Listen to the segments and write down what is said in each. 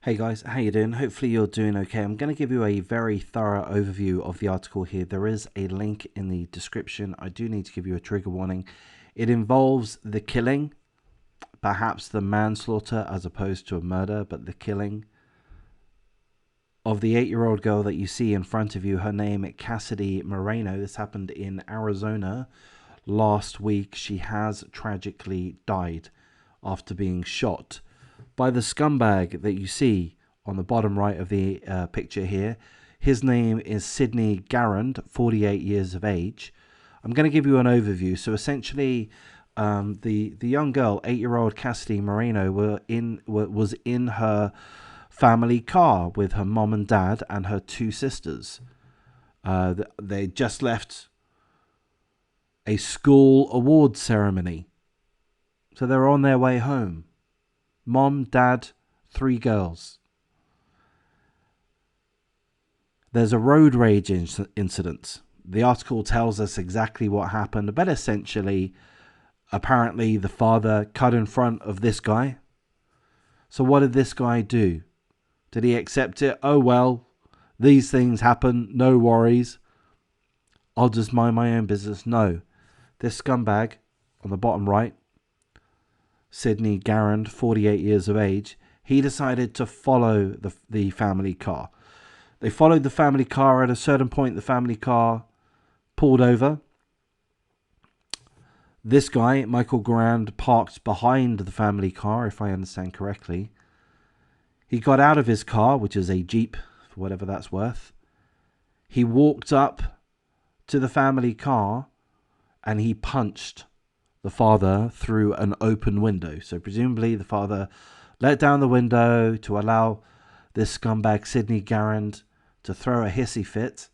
Hey guys, how you doing? Hopefully you're doing okay. I'm going to give you a very thorough overview of the article here. There is a link in the description. I do need to give you a trigger warning. It involves the killing, perhaps the manslaughter as opposed to a murder, but the killing of the 8-year-old girl that you see in front of you. Her name is Cassidy Moreno. This happened in Arizona last week. She has tragically died after being shot by the scumbag that you see on the bottom right of the picture here. His name is Sidney Garand, 48 years of age. I'm going to give you an overview. So essentially, the young girl, 8-year-old Cassidy Moreno, was in her family car with her mom and dad and her two sisters. They just left a school awards ceremony, so they're on their way home. Mom, dad, 3 girls. There's a road rage incident. The article tells us exactly what happened, but essentially, apparently the father cut in front of this guy. So what did this guy do? Did he accept it? Oh well, these things happen, no worries, I'll just mind my own business. No. This scumbag on the bottom right, Sidney Garand, 48 years of age, he decided to follow the family car. They followed the family car. At a certain point, the family car pulled over. This guy, Michael Garand, parked behind the family car, if I understand correctly. He got out of his car, which is a Jeep, for whatever that's worth. He walked up to the family car and he punched the father through an open window. So presumably the father let down the window to allow this scumbag Sidney Garand to throw a hissy fit,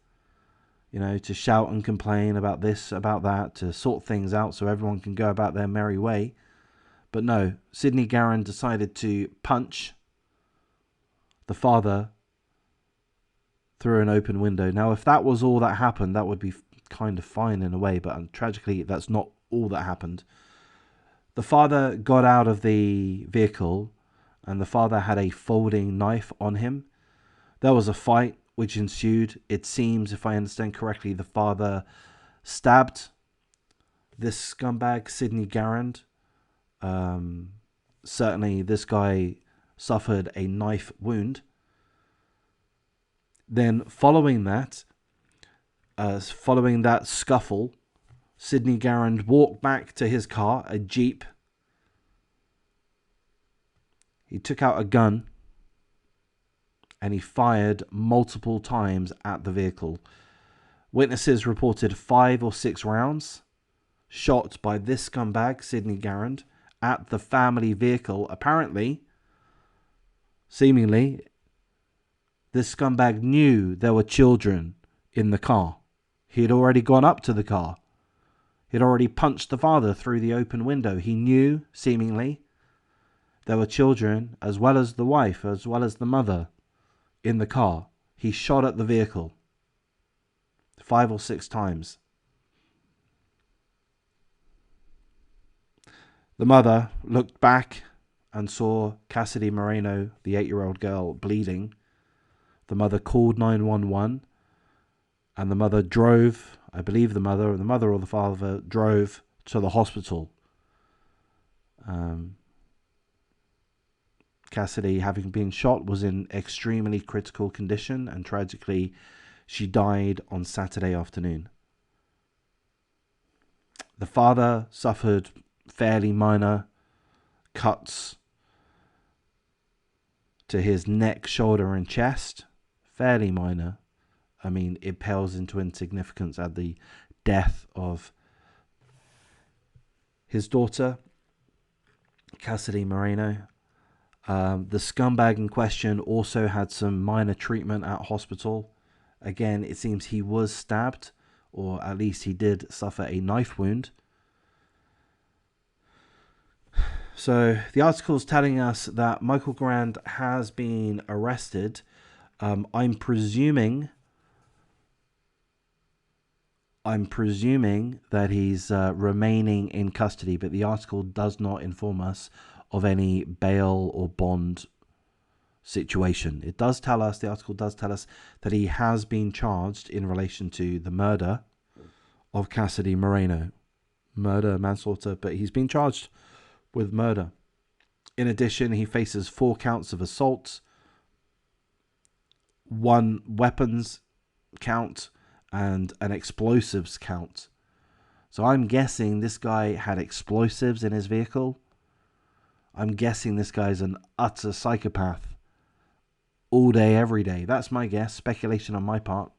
to shout and complain about this, about that, to sort things out so everyone can go about their merry way. But no, Sidney Garand decided to punch the father through an open window. Now, if that was all that happened, that would be kind of fine in a way, but tragically, that's not all that happened. The father got out of the vehicle and the father had a folding knife on him. There was a fight which ensued. It seems, if I understand correctly, the father stabbed this scumbag, Sidney Garand. Certainly, this guy suffered a knife wound. Then, following that scuffle, Sidney Garand walked back to his car, a Jeep. He took out a gun and he fired multiple times at the vehicle. Witnesses reported 5 or 6 rounds shot by this scumbag, Sidney Garand, at the family vehicle. Apparently, seemingly, this scumbag knew there were children in the car. He had already gone up to the car. He had already punched the father through the open window. He knew, seemingly, there were children, as well as the wife, as well as the mother, in the car. He shot at the vehicle 5 or 6 times. The mother looked back and saw Cassidy Moreno, the 8-year-old girl, bleeding. The mother called 911 and the mother drove, I believe the mother or the father drove to the hospital. Cassidy, having been shot, was in extremely critical condition and tragically she died on Saturday afternoon. The father suffered fairly minor cuts to his neck, shoulder and chest. Fairly minor. I mean, it pales into insignificance at the death of his daughter, Cassidy Moreno. The scumbag in question also had some minor treatment at hospital. Again, it seems he was stabbed, or at least he did suffer a knife wound. So the article is telling us that Michael Garand has been arrested. I'm presuming that he's remaining in custody, but the article does not inform us of any bail or bond situation. It does tell us, the article does tell us, that he has been charged in relation to the murder of Cassidy Moreno. Murder, manslaughter, but he's been charged with murder. In addition, he faces 4 counts of assault, 1 weapons count, and an explosives count. So I'm guessing this guy had explosives in his vehicle. I'm guessing this guy's an utter psychopath. All day, every day. That's my guess. Speculation on my part.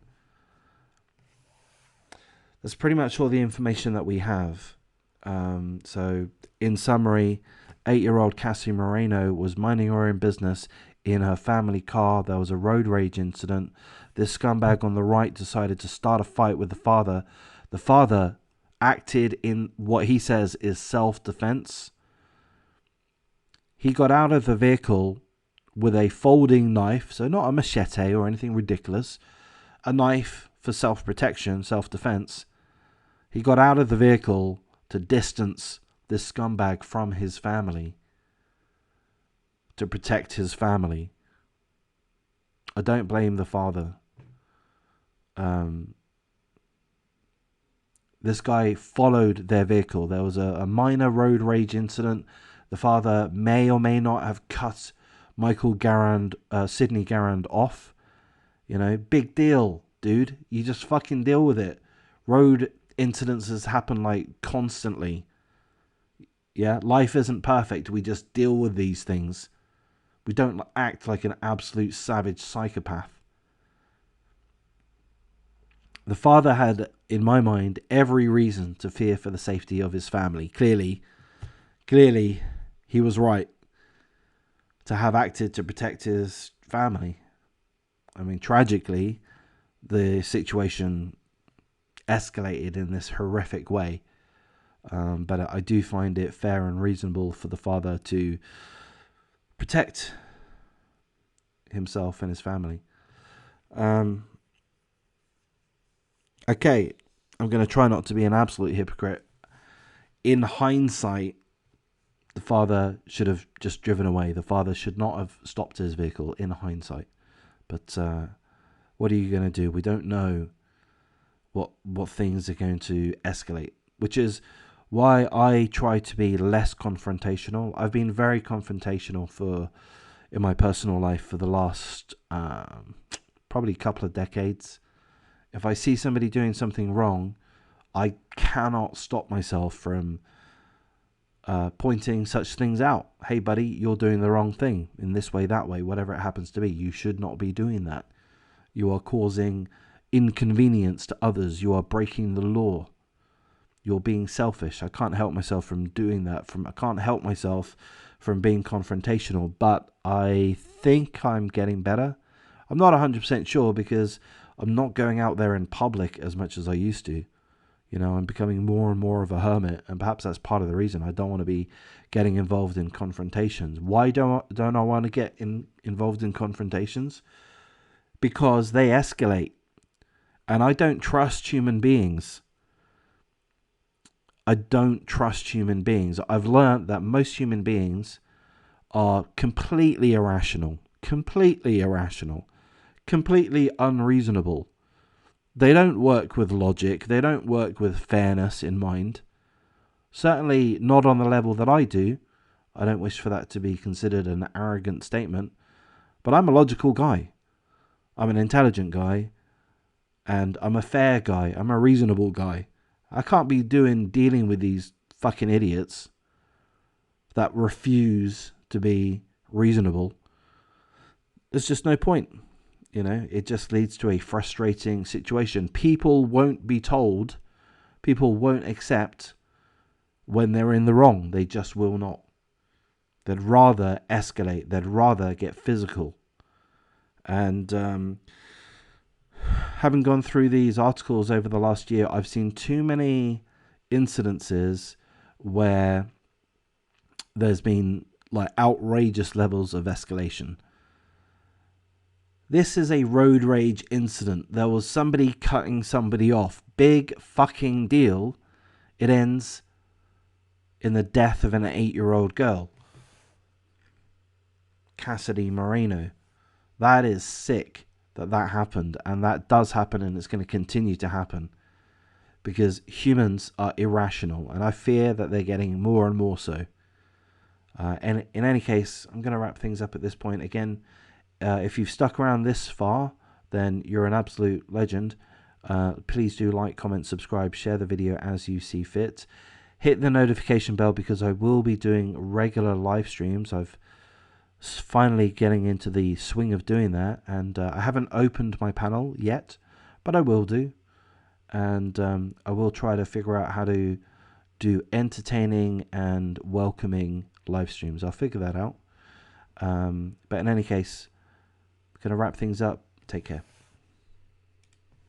That's pretty much all the information that we have. So, in summary, 8-year-old Cassidy Moreno was minding her own business in her family car. There was a road rage incident. This scumbag on the right decided to start a fight with the father. The father acted in what he says is self-defense. He got out of the vehicle with a folding knife, so not a machete or anything ridiculous, a knife for self-protection, self-defense. He got out of the vehicle to distance this scumbag from his family, to protect his family. I don't blame the father. This guy followed their vehicle. There was a minor road rage incident. The father may or may not have cut Sidney Garand off. You know, big deal, dude. You just fucking deal with it. Road incidences happen like constantly. Yeah, life isn't perfect. We just deal with these things. We don't act like an absolute savage psychopath. The father had, in my mind, every reason to fear for the safety of his family. Clearly, he was right to have acted to protect his family. I mean, tragically, the situation escalated in this horrific way. But I do find it fair and reasonable for the father to protect himself and his family. Okay, I'm going to try not to be an absolute hypocrite. In hindsight, the father should have just driven away. The father should not have stopped his vehicle in hindsight. But what are you going to do? We don't know what things are going to escalate, which is why I try to be less confrontational. I've been very confrontational in my personal life for the last probably couple of decades. If I see somebody doing something wrong, I cannot stop myself from pointing such things out. Hey, buddy, you're doing the wrong thing in this way, that way, whatever it happens to be. You should not be doing that. You are causing inconvenience to others. You are breaking the law. You're being selfish. I can't help myself from doing that. I can't help myself from being confrontational, but I think I'm getting better. I'm not 100% sure because I'm not going out there in public as much as I used to. You know, I'm becoming more and more of a hermit, and perhaps that's part of the reason I don't want to be getting involved in confrontations. Why don't I want to get involved in confrontations? Because they escalate, and I don't trust human beings. I don't trust human beings. I've learned that most human beings are completely irrational, completely unreasonable. They don't work with logic. They don't work with fairness in mind. Certainly not on the level that I do. I don't wish for that to be considered an arrogant statement. But I'm a logical guy. I'm an intelligent guy. And I'm a fair guy. I'm a reasonable guy. I can't be dealing with these fucking idiots that refuse to be reasonable. There's just no point. You know, it just leads to a frustrating situation. People won't be told, people won't accept when they're in the wrong. They just will not. They'd rather escalate. They'd rather get physical. And having gone through these articles over the last year, I've seen too many incidences where there's been like outrageous levels of escalation. This is a road rage incident. There was somebody cutting somebody off. Big fucking deal. It ends in the death of an 8-year-old girl. Cassidy Moreno. That is sick that that happened, and that does happen, and it's going to continue to happen because humans are irrational, and I fear that they're getting more and more so. And in any case, I'm going to wrap things up at this point. Again, if you've stuck around this far, then you're an absolute legend. Please do like, comment, subscribe, share the video as you see fit. Hit the notification bell because I will be doing regular live streams. I've finally getting into the swing of doing that, and I haven't opened my panel yet, but I will do. And I will try to figure out how to do entertaining and welcoming live streams. I'll figure that out. But in any case, going to wrap things up. Take care.